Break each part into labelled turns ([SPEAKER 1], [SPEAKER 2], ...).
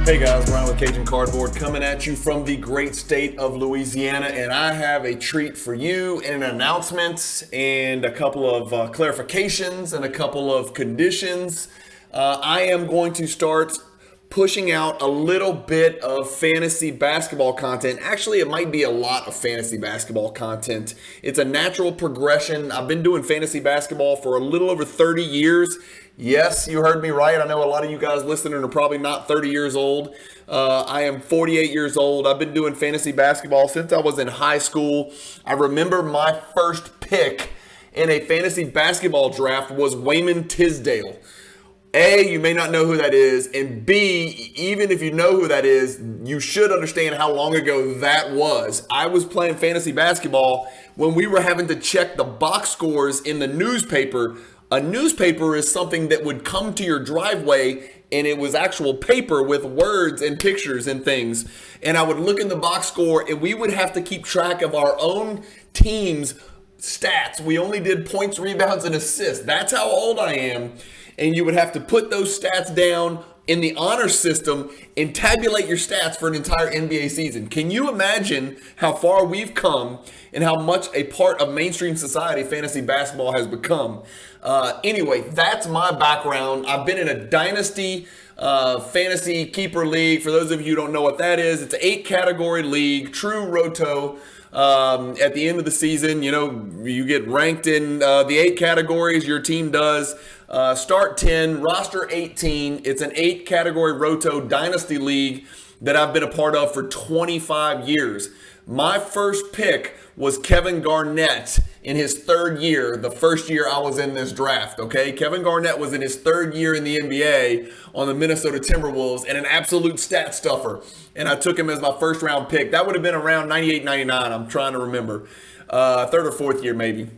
[SPEAKER 1] Hey guys, Brian with Cajun Cardboard coming at you from the great state of Louisiana, and I have a treat for you and an announcement and a couple of clarifications and a couple of conditions. I am going to start pushing out a little bit of fantasy basketball content. Actually, it might be a lot of fantasy basketball content. It's a natural progression. I've been doing fantasy basketball for a little over 30 years. Yes, you heard me right. I know a lot of you guys listening are probably not 30 years old. I am 48 years old. I've been doing fantasy basketball since I was in high school. I remember my first pick in a fantasy basketball draft was Wayman Tisdale. A, you may not know who that is, and B, even if you know who that is, you should understand how long ago that was. I was playing fantasy basketball when we were having to check the box scores in the newspaper. A newspaper is something that would come to your driveway, and it was actual paper with words and pictures and things. And I would look in the box score, and we would have to keep track of our own team's stats. We only did points, rebounds, and assists. That's how old I am. And you would have to put those stats down in the honor system and tabulate your stats for an entire NBA season. Can you imagine how far we've come and how much a part of mainstream society fantasy basketball has become? Anyway, that's my background. I've been in a dynasty fantasy keeper league. For those of you who don't know what that is, it's an 8-category league, true roto. At the end of the season, you get ranked in the 8 categories your team does. Start 10, roster 18. It's an 8-category roto dynasty league that I've been a part of for 25 years. My first pick was Kevin Garnett in his third year, the first year I was in this draft, okay? Kevin Garnett was in his third year in the NBA on the Minnesota Timberwolves and an absolute stat stuffer. And I took him as my first round pick. That would have been around 98, 99, I'm trying to remember. Third or fourth year maybe.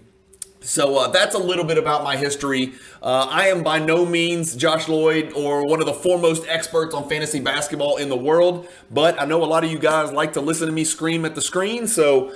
[SPEAKER 1] So that's a little bit about my history. I am by no means Josh Lloyd or one of the foremost experts on fantasy basketball in the world, but I know a lot of you guys like to listen to me scream at the screen. So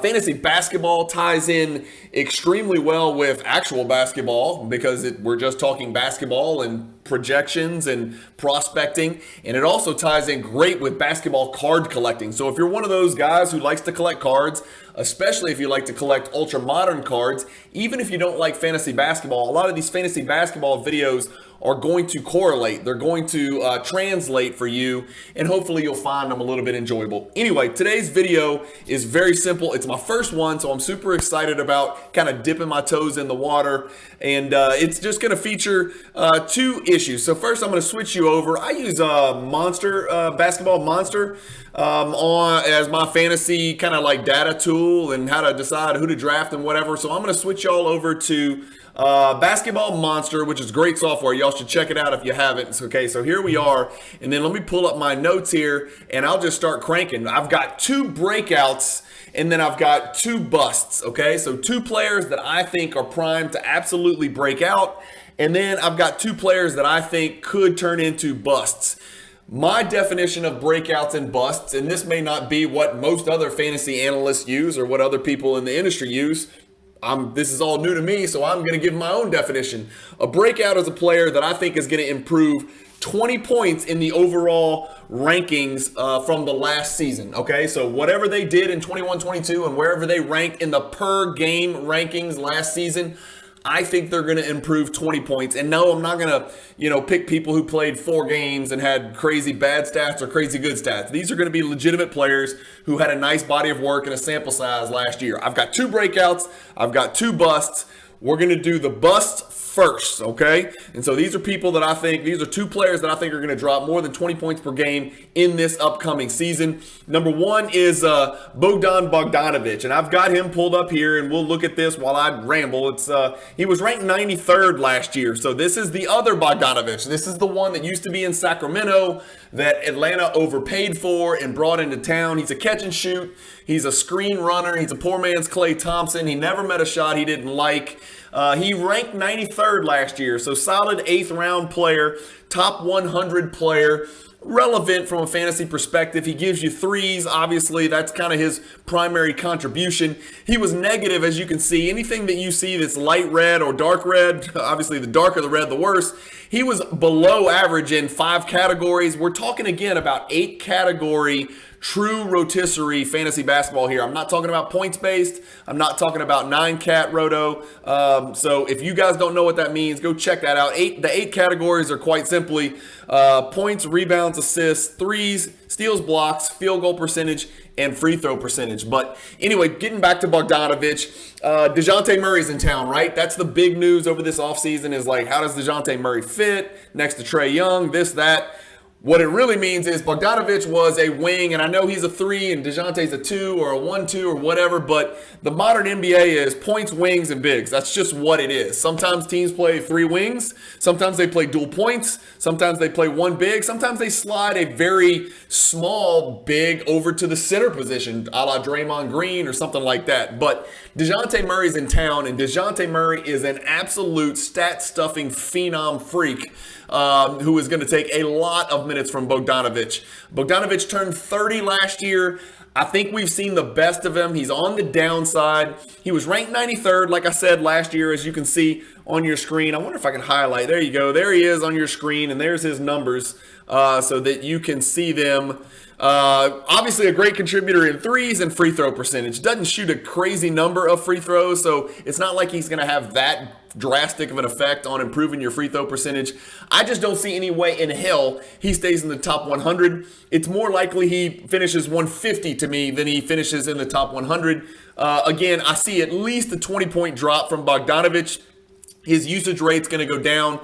[SPEAKER 1] fantasy basketball ties in extremely well with actual basketball because we're just talking basketball and projections and prospecting, and it also ties in great with basketball card collecting. So if you're one of those guys who likes to collect cards, especially if you like to collect ultra modern cards, even if you don't like fantasy basketball, a lot of these fantasy basketball videos are going to correlate. They're going to translate for you, and hopefully you'll find them a little bit enjoyable. Anyway, today's video is very simple. It's my first one, so I'm super excited about kind of dipping my toes in the water, and it's just going to feature 2 issues. So first, I'm going to switch you over. I use Monster, Basketball Monster, as my fantasy kind of like data tool and how to decide who to draft and whatever. So I'm going to switch y'all over to Basketball Monster, which is great software. Y'all should check it out if you haven't. Okay, so here we are. And then let me pull up my notes here and I'll just start cranking. I've got 2 breakouts and then I've got 2 busts. Okay, so 2 players that I think are primed to absolutely break out. And then I've got 2 players that I think could turn into busts. My definition of breakouts and busts, and this may not be what most other fantasy analysts use or what other people in the industry use. This is all new to me, so I'm going to give my own definition. A breakout is a player that I think is going to improve 20 points in the overall rankings from the last season. Okay, so whatever they did in 21-22 and wherever they ranked in the per game rankings last season, I think they're going to improve 20 points. And no, I'm not going to, pick people who played 4 games and had crazy bad stats or crazy good stats. These are going to be legitimate players who had a nice body of work and a sample size last year. I've got 2 breakouts. I've got 2 busts. We're going to do the busts first, okay? And so these are people that I think, these are 2 players that I think are going to drop more than 20 points per game in this upcoming season. Number 1 is Bogdon Bogdanovic, and I've got him pulled up here, and we'll look at this while I ramble. He was ranked 93rd last year, so this is the other Bogdanovic. This is the one that used to be in Sacramento that Atlanta overpaid for and brought into town. He's a catch and shoot. He's a screen runner. He's a poor man's Klay Thompson. He never met a shot he didn't like. He ranked 93rd last year, so solid 8th round player, top 100 player. relevant from a fantasy perspective. He gives you threes. Obviously, that's kind of his primary contribution. He was negative, as you can see. Anything that you see that's light red or dark red, obviously the darker the red, the worse. He was below average in 5 categories. We're talking again about 8 category true rotisserie fantasy basketball here. I'm not talking about points based. I'm not talking about 9-cat roto. So if you guys don't know what that means, go check that out. The 8 categories are quite simply points, rebounds, assists, threes, steals, blocks, field goal percentage, and free throw percentage. But anyway, getting back to Bogdanovic, DeJounte Murray's in town, right? That's the big news over this offseason is like, how does DeJounte Murray fit next to Trae Young, this, that. What it really means is Bogdanovic was a wing, and I know he's a 3 and DeJounte's a 2 or a 1-2 or whatever, but the modern NBA is points, wings, and bigs. That's just what it is. Sometimes teams play 3 wings. Sometimes they play dual points. Sometimes they play 1 big. Sometimes they slide a very small big over to the center position, a la Draymond Green or something like that. But DeJounte Murray's in town, and DeJounte Murray is an absolute stat-stuffing phenom freak who is going to take a lot of minutes from Bogdanovic. Bogdanovic turned 30 last year. I think we've seen the best of him. He's on the downside. He was ranked 93rd, like I said, last year, as you can see on your screen. I wonder if I can highlight. There you go. There he is on your screen, and there's his numbers so that you can see them. Obviously a great contributor in threes and free throw percentage. Doesn't shoot a crazy number of free throws, so it's not like he's going to have that drastic of an effect on improving your free throw percentage. I just don't see any way in hell he stays in the top 100. It's more likely he finishes 150 to me than he finishes in the top 100. Again, I see at least a 20-point drop from Bogdanovic. His usage rate's going to go down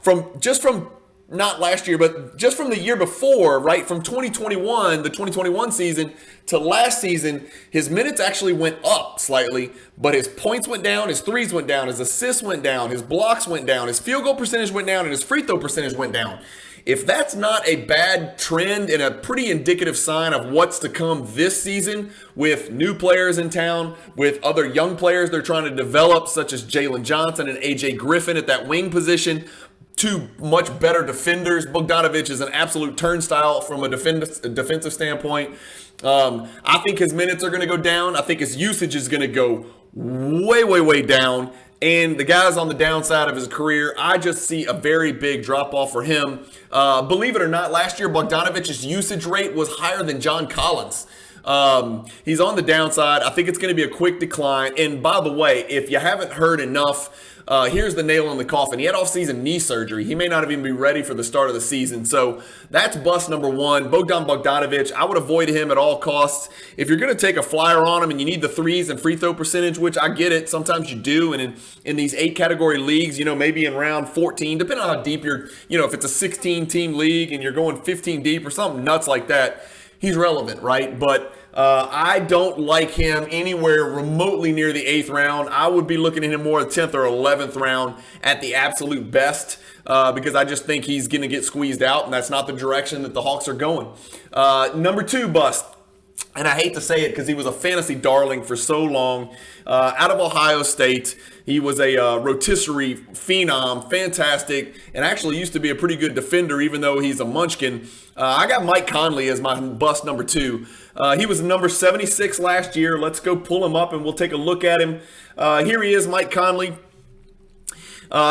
[SPEAKER 1] from not last year, but just from the year before, right? From 2021, the 2021 season to last season, his minutes actually went up slightly, but his points went down, his threes went down, his assists went down, his blocks went down, his field goal percentage went down, and his free throw percentage went down. If that's not a bad trend and a pretty indicative sign of what's to come this season with new players in town, with other young players they're trying to develop, such as Jalen Johnson and AJ Griffin at that wing position, 2 much better defenders. Bogdanovic is an absolute turnstile from a defensive standpoint. I think his minutes are going to go down. I think his usage is going to go way, way, way down. And the guy's on the downside of his career. I just see a very big drop-off for him. Believe it or not, last year Bogdanovic's usage rate was higher than John Collins. He's on the downside. I think it's going to be a quick decline. And by the way, if you haven't heard enough, here's the nail in the coffin. He had off-season knee surgery. He may not even be ready for the start of the season. So that's bust number 1. Bogdan Bogdanovic, I would avoid him at all costs. If you're going to take a flyer on him and you need the threes and free throw percentage, which I get it, sometimes you do. And in these 8 category leagues, maybe in round 14, depending on how deep you're, if it's a 16-team league and you're going 15 deep or something nuts like that, he's relevant, right? But I don't like him anywhere remotely near the 8th round. I would be looking at him more 10th or 11th round at the absolute best because I just think he's going to get squeezed out, and that's not the direction that the Hawks are going. Number 2 bust. And I hate to say it because he was a fantasy darling for so long. Out of Ohio State, he was a rotisserie phenom, fantastic, and actually used to be a pretty good defender even though he's a munchkin. I got Mike Conley as my bust number 2. He was number 76 last year. Let's go pull him up and we'll take a look at him. Here he is, Mike Conley.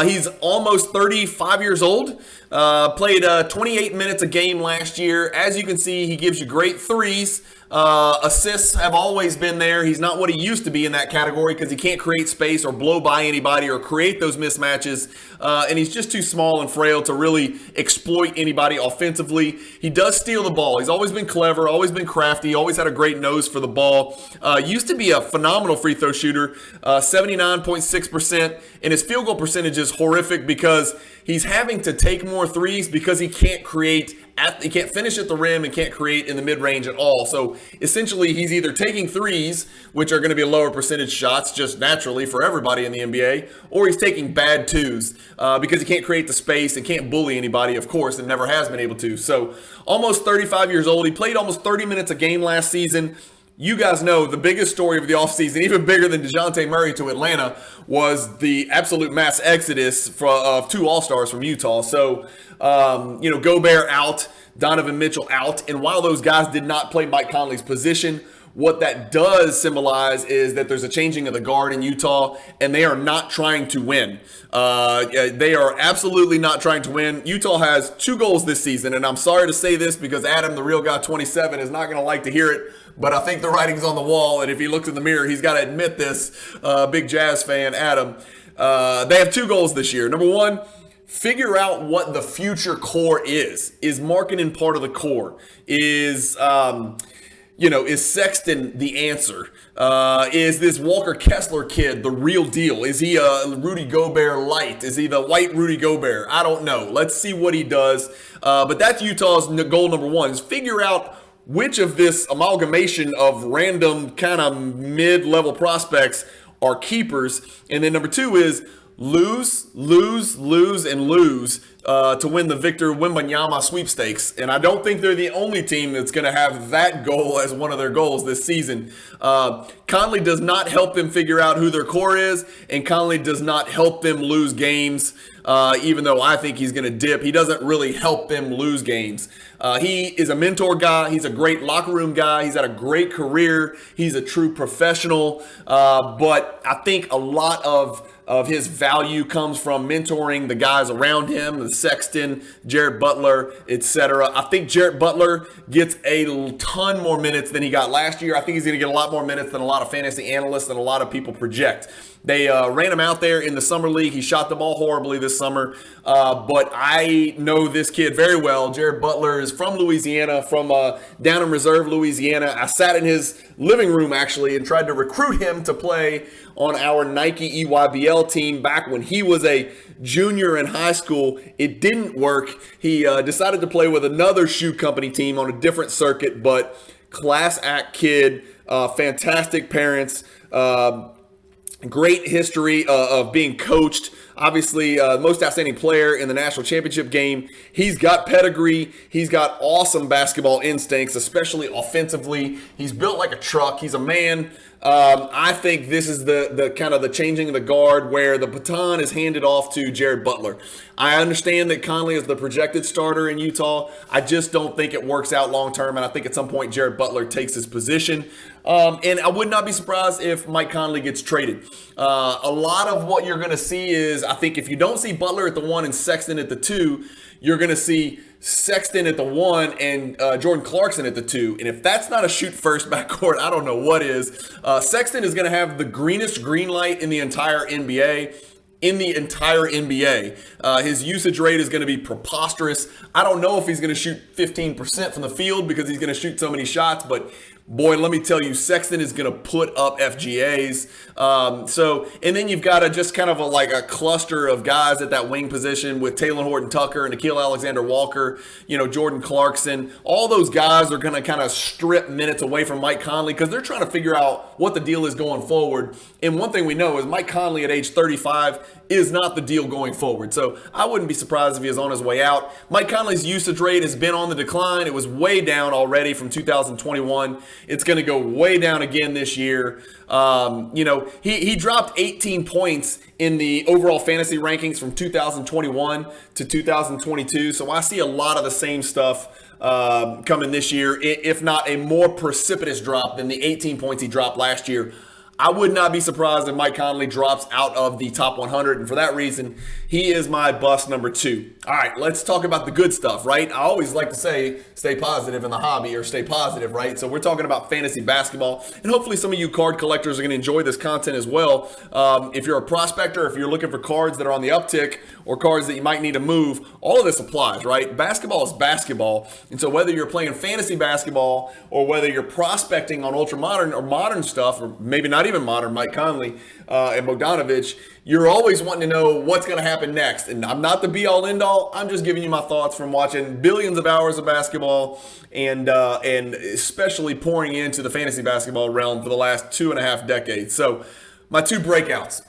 [SPEAKER 1] He's almost 35 years old. Played 28 minutes a game last year. As you can see, he gives you great threes. Assists have always been there. He's not what he used to be in that category because he can't create space or blow by anybody or create those mismatches. And he's just too small and frail to really exploit anybody offensively. He does steal the ball. He's always been clever, always been crafty, always had a great nose for the ball. Used to be a phenomenal free throw shooter, 79.6%. And his field goal percentage is horrific because he's having to take more threes because he can't finish at the rim and can't create in the mid-range at all. So essentially he's either taking threes, which are going to be lower percentage shots just naturally for everybody in the NBA, or he's taking bad 2s because he can't create the space and can't bully anybody, of course, and never has been able to. So almost 35 years old. He played almost 30 minutes a game last season. you guys know the biggest story of the offseason, even bigger than DeJounte Murray to Atlanta, was the absolute mass exodus of two All-Stars from Utah. So, Gobert out, Donovan Mitchell out. And while those guys did not play Mike Conley's position, what that does symbolize is that there's a changing of the guard in Utah, and they are not trying to win. They are absolutely not trying to win. Utah has 2 goals this season, and I'm sorry to say this because Adam, the real guy, 27, is not going to like to hear it, but I think the writing's on the wall, and if he looks in the mirror, he's got to admit this. Big Jazz fan, Adam. They have 2 goals this year. Number 1, figure out what the future core is. Is Markkanen part of the core? Is Sexton the answer? Is this Walker Kessler kid the real deal? Is he a Rudy Gobert light? Is he the white Rudy Gobert? I don't know. Let's see what he does. But that's Utah's goal number 1, is figure out which of this amalgamation of random kind of mid-level prospects are keepers. And then number 2 is lose, and lose to win the Victor Wimbleyama sweepstakes. And I don't think they're the only team that's going to have that goal as one of their goals this season. Conley does not help them figure out who their core is, and Conley does not help them lose games, even though I think he's going to dip. He doesn't really help them lose games. He is a mentor guy. He's a great locker room guy. He's had a great career. He's a true professional. But I think a lot of his value comes from mentoring the guys around him, the Sexton, Jared Butler, etc. I think Jared Butler gets a ton more minutes than he got last year. I think he's going to get a lot more minutes than a lot of fantasy analysts and a lot of people project. They ran him out there in the summer league. He shot the ball horribly this summer, but I know this kid very well. Jared Butler is from Louisiana, from down in Reserve, Louisiana. I sat in his living room, actually, and tried to recruit him to play on our Nike EYBL team back when he was a junior in high school. It didn't work. He decided to play with another shoe company team on a different circuit, but class act kid, fantastic parents, great history of being coached. Obviously, most outstanding player in the national championship game. He's got pedigree. He's got awesome basketball instincts, especially offensively. He's built like a truck. He's a man. I think this is the kind of the changing of the guard where the baton is handed off to Jared Butler. I understand that Conley is the projected starter in Utah. I just don't think it works out long term, and I think at some point Jared Butler takes his position. And I would not be surprised if Mike Conley gets traded. A lot of what you're going to see is, I think if you don't see Butler at the 1 and Sexton at the 2, you're going to see Sexton at the 1 and Jordan Clarkson at the 2. And if that's not a shoot first backcourt, I don't know what is. Sexton is going to have the greenest green light in the entire NBA. His usage rate is going to be preposterous. I don't know if he's going to shoot 15% from the field because he's going to shoot so many shots, but boy, let me tell you, Sexton is going to put up FGAs. And then you've got just kind of a cluster of guys at that wing position with Taylor Horton-Tucker and Nickeil Alexander-Walker, Jordan Clarkson. All those guys are going to kind of strip minutes away from Mike Conley because they're trying to figure out what the deal is going forward. And one thing we know is Mike Conley at age 35 is not the deal going forward. So I wouldn't be surprised if he is on his way out. Mike Conley's usage rate has been on the decline. It was way down already from 2021. It's going to go way down again this year. He dropped 18 points in the overall fantasy rankings from 2021 to 2022. So I see a lot of the same stuff coming this year, if not a more precipitous drop than the 18 points he dropped last year. I would not be surprised if Mike Conley drops out of the top 100, and for that reason, he is my bust number 2. All right, let's talk about the good stuff, right? I always like to say stay positive in the hobby, or stay positive, right? So we're talking about fantasy basketball, and hopefully some of you card collectors are going to enjoy this content as well. If you're a prospector, if you're looking for cards that are on the uptick or cards that you might need to move, all of this applies, right? Basketball is basketball, and so whether you're playing fantasy basketball or whether you're prospecting on ultra modern or modern stuff, or maybe not even modern, Mike Conley and Bogdanovic, you're always wanting to know what's going to happen next. And I'm not the be-all, end-all. I'm just giving you my thoughts from watching billions of hours of basketball and especially pouring into the fantasy basketball realm for the last 2.5 decades. So my 2 breakouts.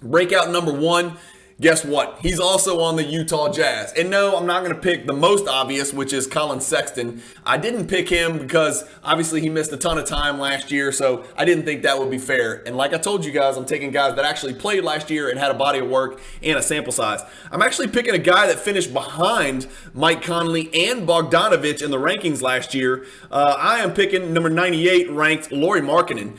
[SPEAKER 1] Breakout number 1, Guess what? He's also on the Utah Jazz. And no, I'm not going to pick the most obvious, which is Colin Sexton. I didn't pick him because obviously he missed a ton of time last year, so I didn't think that would be fair. And like I told you guys, I'm taking guys that actually played last year and had a body of work and a sample size. I'm actually picking a guy that finished behind Mike Conley and Bogdanovic in the rankings last year. I am picking number 98 ranked Lauri Markkanen.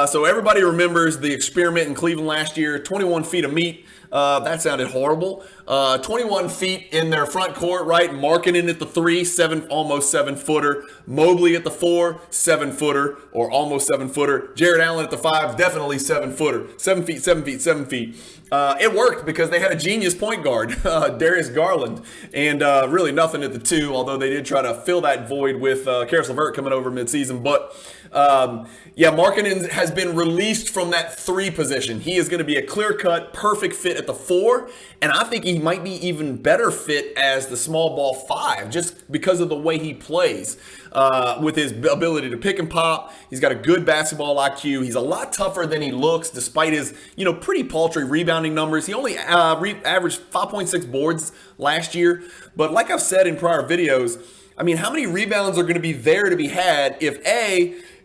[SPEAKER 1] So everybody remembers the experiment in Cleveland last year, 21 feet of meat. That sounded horrible. 21 feet in their front court, right? Markkanen at the 3, almost 7-footer. Mobley at the 4, 7-footer, or almost 7-footer. Jared Allen at the 5, definitely 7-footer. 7 feet, 7 feet, 7 feet. It worked because they had a genius point guard, Darius Garland, and really nothing at the 2, although they did try to fill that void with Karis LeVert coming over midseason. But Markkanen has been released from that 3 position. He is going to be a clear-cut, perfect fit at the 4, and I think he might be even better fit as the small ball 5, just because of the way he plays. With his ability to pick and pop, he's got a good basketball IQ. He's a lot tougher than he looks, despite his pretty paltry rebounding numbers. He only averaged 5.6 boards last year, but like I've said in prior videos, I mean, how many rebounds are going to be there to be had if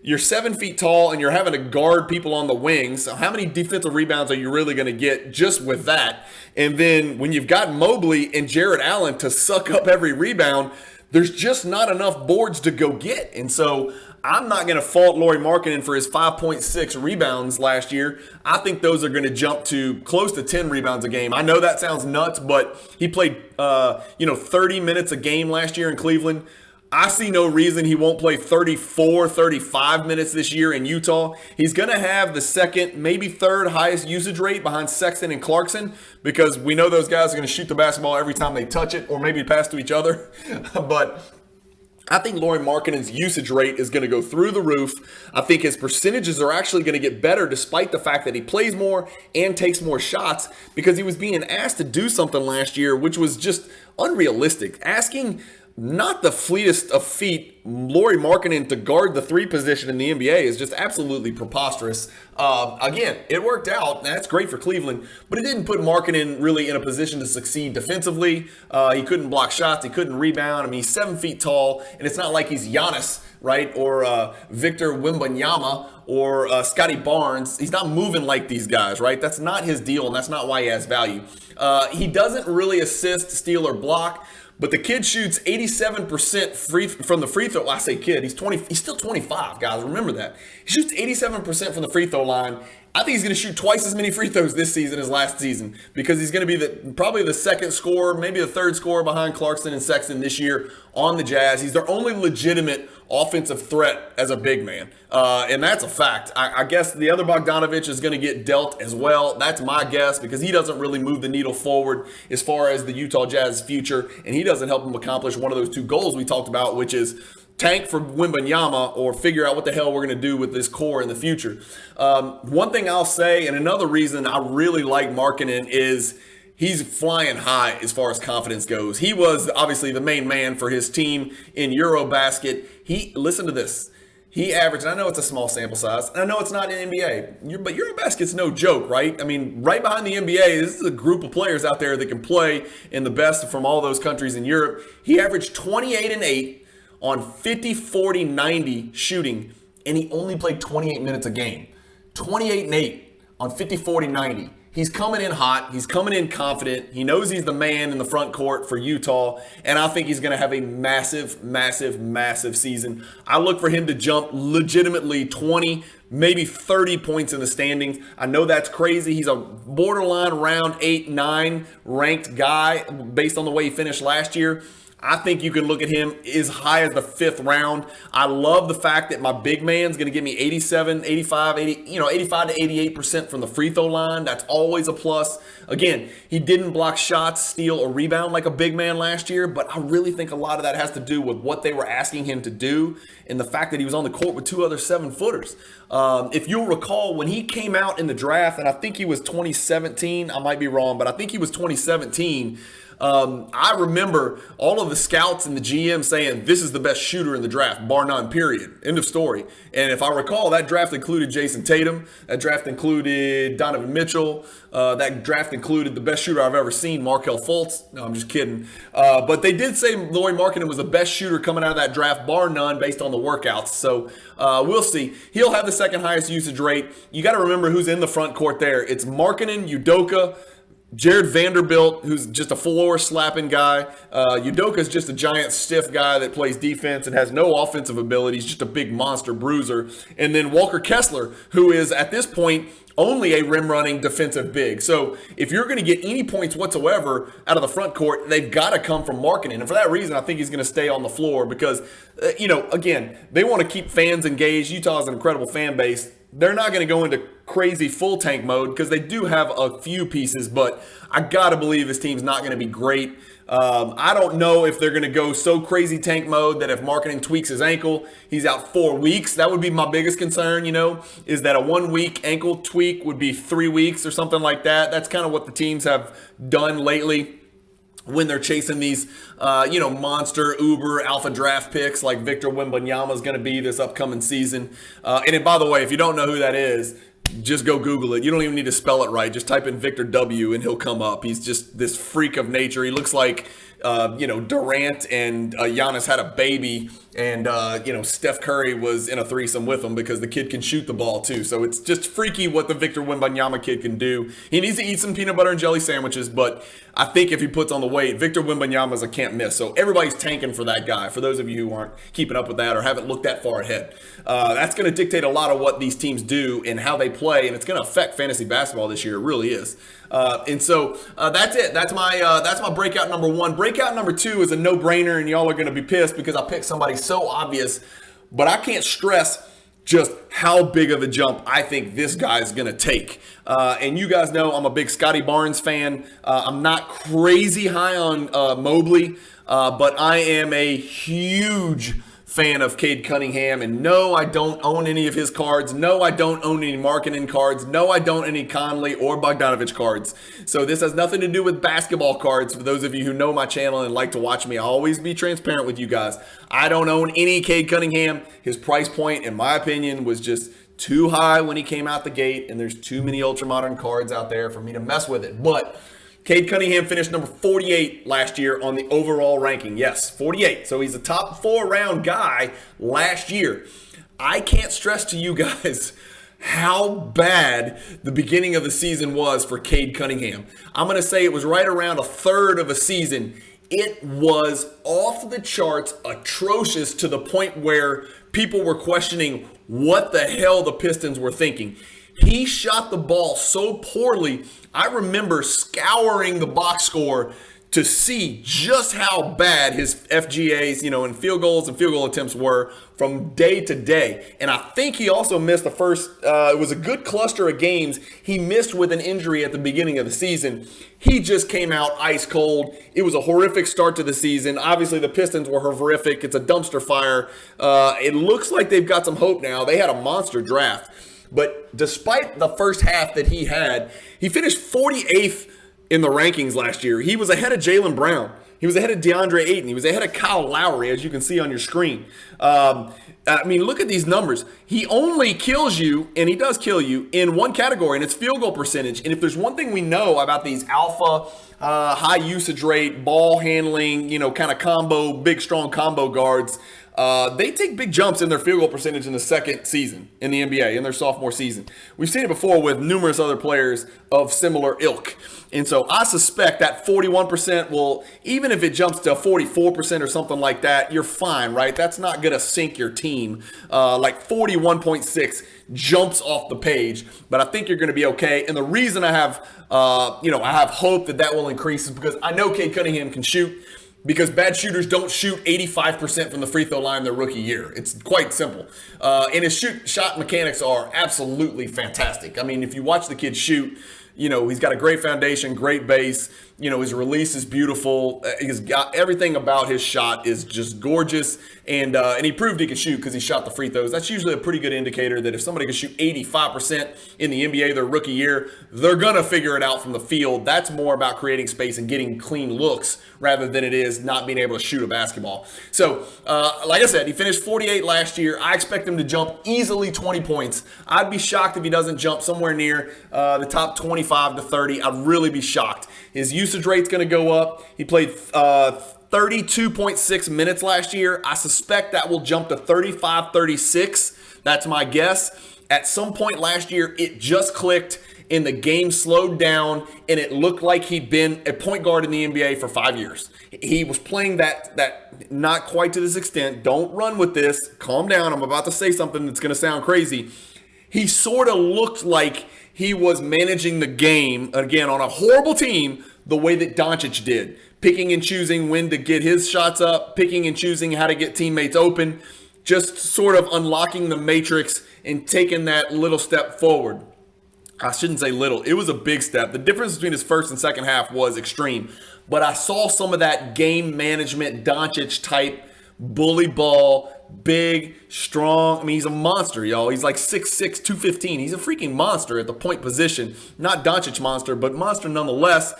[SPEAKER 1] you're 7 feet tall and you're having to guard people on the wings? So how many defensive rebounds are you really going to get just with that? And then when you've got Mobley and Jared Allen to suck up every rebound, there's just not enough boards to go get. And so I'm not going to fault Lauri Markkanen for his 5.6 rebounds last year. I think those are going to jump to close to 10 rebounds a game. I know that sounds nuts, but he played 30 minutes a game last year in Cleveland. I see no reason he won't play 34, 35 minutes this year in Utah. He's going to have the second, maybe third highest usage rate behind Sexton and Clarkson, because we know those guys are going to shoot the basketball every time they touch it, or maybe pass to each other. But I think Lauri Markkanen's usage rate is going to go through the roof. I think his percentages are actually going to get better, despite the fact that he plays more and takes more shots, because he was being asked to do something last year which was just unrealistic. Asking not the fleetest of feet Lauri Markkanen to guard the 3 position in the NBA is just absolutely preposterous. Again, it worked out. That's great for Cleveland, but it didn't put Markkanen really in a position to succeed defensively. He couldn't block shots. He couldn't rebound. I mean, he's 7 feet tall, and it's not like he's Giannis, right? Or Victor Wimbleyama or Scotty Barnes. He's not moving like these guys, right? That's not his deal, and that's not why he has value. He doesn't really assist, steal, or block. But the kid shoots 87% from the free throw. Well, I say kid, he's still 25, guys. Remember that. He shoots 87% from the free throw line. I think he's going to shoot twice as many free throws this season as last season, because he's going to be probably the second scorer, maybe the third scorer behind Clarkson and Sexton this year on the Jazz. He's their only legitimate offensive threat as a big man, and that's a fact. I guess the other Bogdanovic is going to get dealt as well. That's my guess, because he doesn't really move the needle forward as far as the Utah Jazz's future, and he doesn't help them accomplish one of those 2 goals we talked about, which is tank for Wimbleyama or figure out what the hell we're going to do with this core in the future. One thing I'll say, and another reason I really like Markkanen, is he's flying high as far as confidence goes. He was obviously the main man for his team in Eurobasket. Listen to this. He averaged, and I know it's a small sample size, and I know it's not in NBA, but Eurobasket's no joke, right? I mean, right behind the NBA, this is a group of players out there that can play in the best from all those countries in Europe. He averaged 28 and 8 on 50, 40, 90 shooting, and he only played 28 minutes a game. 28 and 8 on 50, 40, 90. He's coming in hot. He's coming in confident. He knows he's the man in the front court for Utah, and I think he's going to have a massive, massive, massive season. I look for him to jump legitimately 20, maybe 30 points in the standings. I know that's crazy. He's a borderline round 8, 9 ranked guy based on the way he finished last year. I think you can look at him as high as the 5th round. I love the fact that my big man's going to give me 87, 85, 80, 85 to 88% from the free throw line. That's always a plus. Again, he didn't block shots, steal, or rebound like a big man last year, but I really think a lot of that has to do with what they were asking him to do and the fact that he was on the court with 2 other 7-footers. If you'll recall, when he came out in the draft, and I think he was 2017, I might be wrong, but I think he was 2017, I remember all of the scouts and the GM saying this is the best shooter in the draft, bar none, period. End of story. And if I recall, that draft included Jason Tatum. That draft included Donovan Mitchell. That draft included the best shooter I've ever seen, Markelle Fultz. No, I'm just kidding. But they did say Lauri Markkanen was the best shooter coming out of that draft, bar none, based on the workouts. So we'll see. He'll have the second highest usage rate. You got to remember who's in the front court there. It's Markkanen, Udoka, Jared Vanderbilt, who's just a floor-slapping guy. Udoka's just a giant, stiff guy that plays defense and has no offensive ability. He's just a big monster bruiser. And then Walker Kessler, who is, at this point, only a rim-running defensive big. So if you're going to get any points whatsoever out of the front court, they've got to come from Markkanen. And for that reason, I think he's going to stay on the floor because, again, they want to keep fans engaged. Utah has an incredible fan base. They're not going to go into crazy full tank mode because they do have a few pieces, but I got to believe this team's not going to be great. I don't know if they're going to go so crazy tank mode that if Markkanen tweaks his ankle, he's out 4 weeks. That would be my biggest concern, is that a 1 week ankle tweak would be 3 weeks or something like that. That's kind of what the teams have done lately when they're chasing these, monster uber alpha draft picks like Victor Wimbleyama is going to be this upcoming season. And by the way, if you don't know who that is, just go Google it. You don't even need to spell it right. Just type in Victor W and he'll come up. He's just this freak of nature. He looks like, Durant and Giannis had a baby and, Steph Curry was in a threesome with him because the kid can shoot the ball too. So it's just freaky what the Victor Wembanyama kid can do. He needs to eat some peanut butter and jelly sandwiches, but I think if he puts on the weight, Victor Wembanyama is a can't miss. So everybody's tanking for that guy. For those of you who aren't keeping up with that or haven't looked that far ahead, that's going to dictate a lot of what these teams do and how they play, and it's going to affect fantasy basketball this year. It really is. And so that's it. That's my breakout number one. Breakout number two is a no-brainer, and y'all are going to be pissed because I picked somebody so obvious, but I can't stress just how big of a jump I think this guy's going to take. And you guys know I'm a big Scotty Barnes fan. I'm not crazy high on Mobley, but I am a huge fan of Kade Cunningham, and no, I don't own any of his cards. No, I don't own any Markkanen cards. No, I don't own any Conley or Bogdanovic cards. So this has nothing to do with basketball cards. For those of you who know my channel and like to watch me, I'll always be transparent with you guys. I don't own any Kade Cunningham. His price point, in my opinion, was just too high when he came out the gate, and there's too many ultra-modern cards out there for me to mess with it. But Kade Cunningham finished number 48 last year on the overall ranking. Yes, 48. So he's a top 4-round guy last year. I can't stress to you guys how bad the beginning of the season was for Kade Cunningham. I'm going to say it was right around a third of a season. It was off the charts, atrocious, to the point where people were questioning what the hell the Pistons were thinking. He shot the ball so poorly. I remember scouring the box score to see just how bad his FGAs, and field goals and field goal attempts were from day to day. And I think he also missed the first, it was a good cluster of games he missed with an injury at the beginning of the season. He just came out ice cold. It was a horrific start to the season. Obviously, the Pistons were horrific. It's a dumpster fire. It looks like they've got some hope now. They had a monster draft. But despite the first half that he had, he finished 48th in the rankings last year. He was ahead of Jaylen Brown. He was ahead of DeAndre Ayton. He was ahead of Kyle Lowry, as you can see on your screen. Look at these numbers. He only kills you, and he does kill you, in one category, and it's field goal percentage. And if there's one thing we know about these alpha, high usage rate, ball handling, kind of combo, big, strong combo guards, they take big jumps in their field goal percentage in the second season in the NBA, in their sophomore season. We've seen it before with numerous other players of similar ilk. And so I suspect that 41% will, even if it jumps to 44% or something like that, you're fine, right? That's not going to sink your team. Like 41.6 jumps off the page, but I think you're going to be okay. And the reason I have, I have hope that will increase is because I know Kade Cunningham can shoot. Because bad shooters don't shoot 85% from the free throw line their rookie year. It's quite simple. And his shot mechanics are absolutely fantastic. I mean, if you watch the kid shoot, he's got a great foundation, great base. His release is beautiful. He's got everything about his shot is just gorgeous. And he proved he could shoot because he shot the free throws. That's usually a pretty good indicator that if somebody can shoot 85% in the NBA their rookie year, they're going to figure it out from the field. That's more about creating space and getting clean looks rather than it is not being able to shoot a basketball. So, like I said, he finished 48 last year. I expect him to jump easily 20 points. I'd be shocked if he doesn't jump somewhere near the top 25 to 30. I'd really be shocked. His usage rate's going to go up. He played 32.6 minutes last year. I suspect that will jump to 35, 36. That's my guess. At some point last year, it just clicked and the game slowed down and it looked like he'd been a point guard in the NBA for 5 years. He was playing that not quite to this extent. Don't run with this. Calm down. I'm about to say something that's going to sound crazy. He sort of looked like he was managing the game, again, on a horrible team, the way that Doncic did. Picking and choosing when to get his shots up, picking and choosing how to get teammates open, just sort of unlocking the matrix and taking that little step forward. I shouldn't say little. It was a big step. The difference between his first and second half was extreme. But I saw some of that game management Doncic type bully ball, big, strong. I mean, he's a monster, y'all. He's like 6'6", 215. He's a freaking monster at the point position. Not Doncic monster, but monster nonetheless.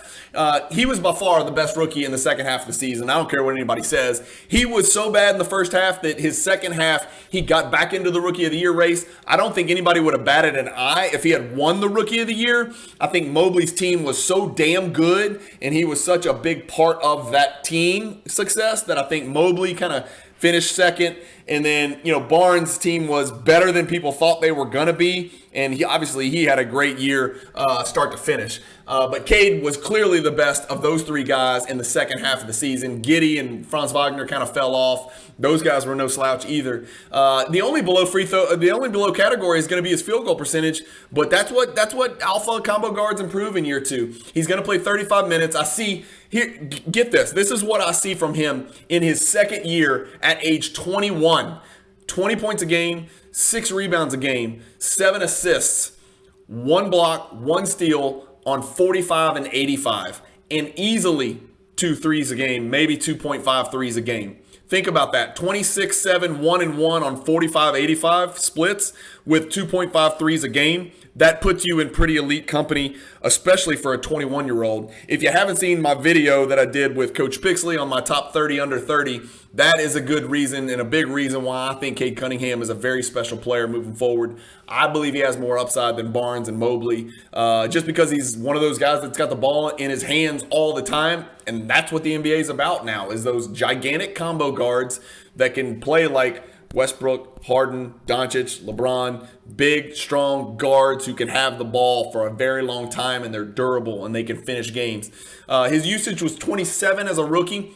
[SPEAKER 1] He was by far the best rookie in the second half of the season. I don't care what anybody says. He was so bad in the first half that his second half, he got back into the Rookie of the Year race. I don't think anybody would have batted an eye if he had won the Rookie of the Year. I think Mobley's team was so damn good, and he was such a big part of that team success that I think Mobley kind of finished second. And then, Barnes' team was better than people thought they were going to be. And he had a great year start to finish. But Cade was clearly the best of those three guys in the second half of the season. Giddey and Franz Wagner kind of fell off. Those guys were no slouch either. The only below category is going to be his field goal percentage. But that's what alpha combo guards improve in year two. He's going to play 35 minutes. I see here. Get this. This is what I see from him in his second year at age 21. 20 points a game, 6 rebounds a game, 7 assists, 1 block, 1 steal on 45 and 85, and easily 2 threes a game, maybe 2.5 threes a game. Think about that. 26, 7, 1 and 1 on 45, 85 splits with 2.5 threes a game. That puts you in pretty elite company, especially for a 21-year-old. If you haven't seen my video that I did with Coach Pixley on my top 30 under 30, that is a good reason and a big reason why I think Kade Cunningham is a very special player moving forward. I believe he has more upside than Barnes and Mobley, just because he's one of those guys that's got the ball in his hands all the time, and that's what the NBA is about now, is those gigantic combo guards that can play like Westbrook, Harden, Doncic, LeBron, big, strong guards who can have the ball for a very long time, and they're durable and they can finish games. His usage was 27 as a rookie,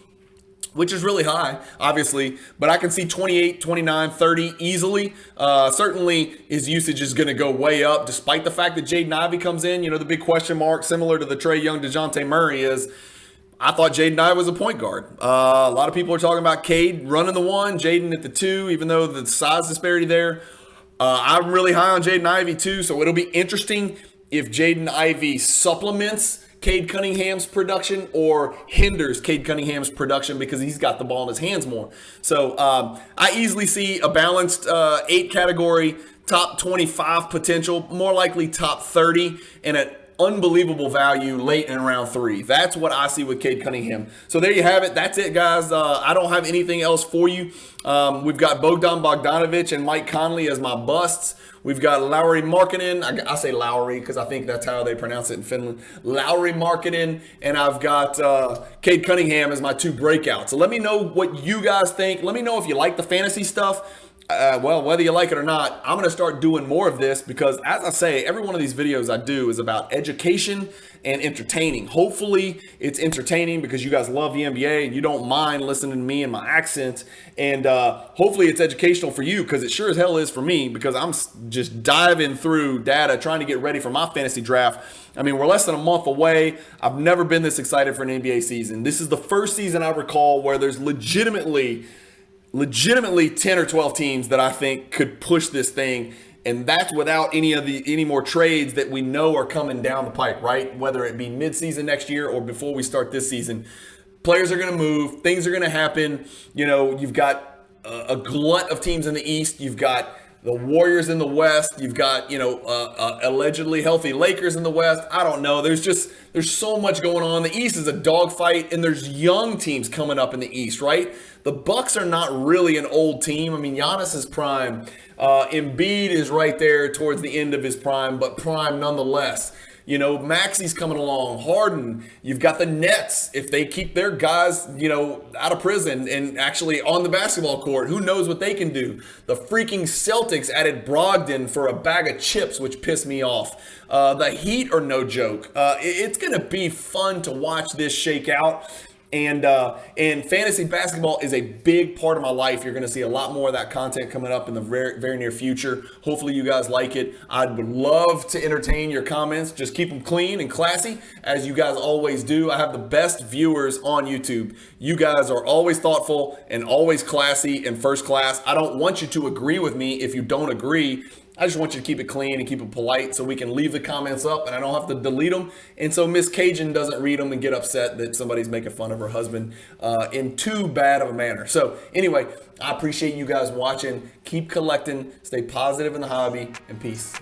[SPEAKER 1] which is really high, obviously, but I can see 28, 29, 30 easily. Certainly his usage is going to go way up, despite the fact that Jaden Ivey comes in. The big question mark, similar to the Trae Young, DeJounte Murray, is I thought Jaden Ivey was a point guard. A lot of people are talking about Cade running the 1, Jaden at the 2, even though the size disparity there. I'm really high on Jaden Ivey too, so it'll be interesting if Jaden Ivey supplements Kade Cunningham's production or hinders Kade Cunningham's production because he's got the ball in his hands more. So I easily see a balanced 8 category, top 25 potential, more likely top 30, and an unbelievable value late in round 3. That's what I see with Kade Cunningham. So there you have it. That's it, guys. I don't have anything else for you. We've got Bogdon Bogdanovic and Mike Conley as my busts. We've got Lowry Markkinen. I say Lowry because I think that's how they pronounce it in Finland. Lowry Markkinen. And I've got Kade Cunningham as my 2 breakouts. So let me know what you guys think. Let me know if you like the fantasy stuff. Well, whether you like it or not, I'm going to start doing more of this because, as I say, every one of these videos I do is about education and entertaining. Hopefully, it's entertaining because you guys love the NBA and you don't mind listening to me and my accent. And hopefully, it's educational for you because it sure as hell is for me because I'm just diving through data trying to get ready for my fantasy draft. I mean, we're less than a month away. I've never been this excited for an NBA season. This is the first season I recall where there's legitimately 10 or 12 teams that I think could push this thing, and that's without any more trades that we know are coming down the pike, right? Whether it be midseason next year or before we start this season. Players are going to move, things are going to happen. You've got a glut of teams in the East. You've got the Warriors in the West. You've got, allegedly healthy Lakers in the West. I don't know. There's so much going on. The East is a dogfight, and there's young teams coming up in the East, right? The Bucks are not really an old team. I mean, Giannis is prime. Embiid is right there towards the end of his prime, but prime nonetheless. Maxi's coming along. Harden. You've got the Nets. If they keep their guys, out of prison and actually on the basketball court, who knows what they can do? The freaking Celtics added Brogdon for a bag of chips, which pissed me off. The Heat are no joke. It's going to be fun to watch this shake out. And fantasy basketball is a big part of my life. You're going to see a lot more of that content coming up in the very, very near future. Hopefully you guys like it. I would love to entertain your comments. Just keep them clean and classy, as you guys always do. I have the best viewers on YouTube. You guys are always thoughtful and always classy and first class. I don't want you to agree with me if you don't agree. I just want you to keep it clean and keep it polite so we can leave the comments up and I don't have to delete them. And so Miss Cajun doesn't read them and get upset that somebody's making fun of her husband in too bad of a manner. So anyway, I appreciate you guys watching. Keep collecting. Stay positive in the hobby, and peace.